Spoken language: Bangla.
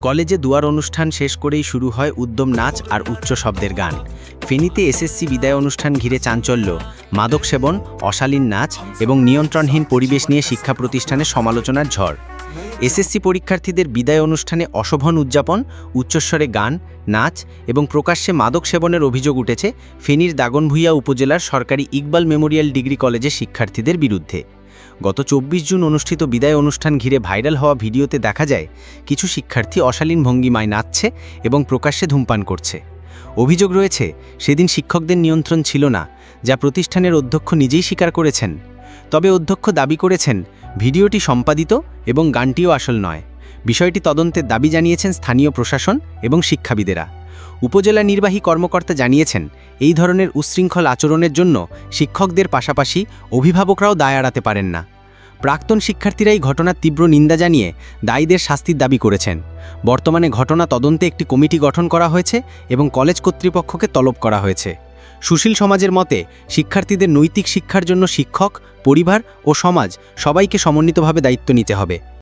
কলেজে দুয়ার অনুষ্ঠান শেষ করেই শুরু হয় উদ্যম নাচ আর উচ্চ শব্দের গান। ফেনীতে এসএসসি বিদায় অনুষ্ঠান ঘিরে চাঞ্চল্য, মাদক সেবন, অশালীন নাচ এবং নিয়ন্ত্রণহীন পরিবেশ নিয়ে শিক্ষা প্রতিষ্ঠানে সমালোচনার ঝড়। এসএসসি পরীক্ষার্থীদের বিদায় অনুষ্ঠানে অশোভন উদযাপন, উচ্চস্বরে গান, নাচ এবং প্রকাশ্যে মাদক সেবনের অভিযোগ উঠেছে ফেনীর দাগনভূঞা উপজেলার সরকারি ইকবাল মেমোরিয়াল ডিগ্রি কলেজের শিক্ষার্থীদের বিরুদ্ধে। গত ২৪ জুন অনুষ্ঠিত বিদায় অনুষ্ঠান ঘিরে ভাইরাল হওয়া ভিডিওতে দেখা যায় কিছু শিক্ষার্থী অশালীন ভঙ্গিমায় নাচছে এবং প্রকাশ্যে ধূমপান করছে। অভিযোগ রয়েছে সেদিন শিক্ষকদের নিয়ন্ত্রণ ছিল না, যা প্রতিষ্ঠানের অধ্যক্ষ নিজেই স্বীকার করেছেন। তবে অধ্যক্ষ দাবি করেছেন ভিডিওটি সম্পাদিত এবং গানটিও আসল নয়। বিষয়টি তদন্তের দাবি জানিয়েছেন স্থানীয় প্রশাসন এবং শিক্ষাবিদেরা। উপজেলা নির্বাহী কর্মকর্তা জানিয়েছেন এই ধরনের উচ্ছৃঙ্খল আচরণের জন্য শিক্ষকদের পাশাপাশি অভিভাবকরাও দায় এড়াতে পারেন না। প্রাক্তন শিক্ষার্থীরাই ঘটনার তীব্র নিন্দা জানিয়ে দায়ীদের শাস্তির দাবি করেছেন। বর্তমানে ঘটনা তদন্তে একটি কমিটি গঠন করা হয়েছে এবং কলেজ কর্তৃপক্ষকে তলব করা হয়েছে। সুশীল সমাজের মতে শিক্ষার্থীদের নৈতিক শিক্ষার জন্য শিক্ষক, পরিবার ও সমাজ সবাইকে সমন্বিতভাবে দায়িত্ব নিতে হবে।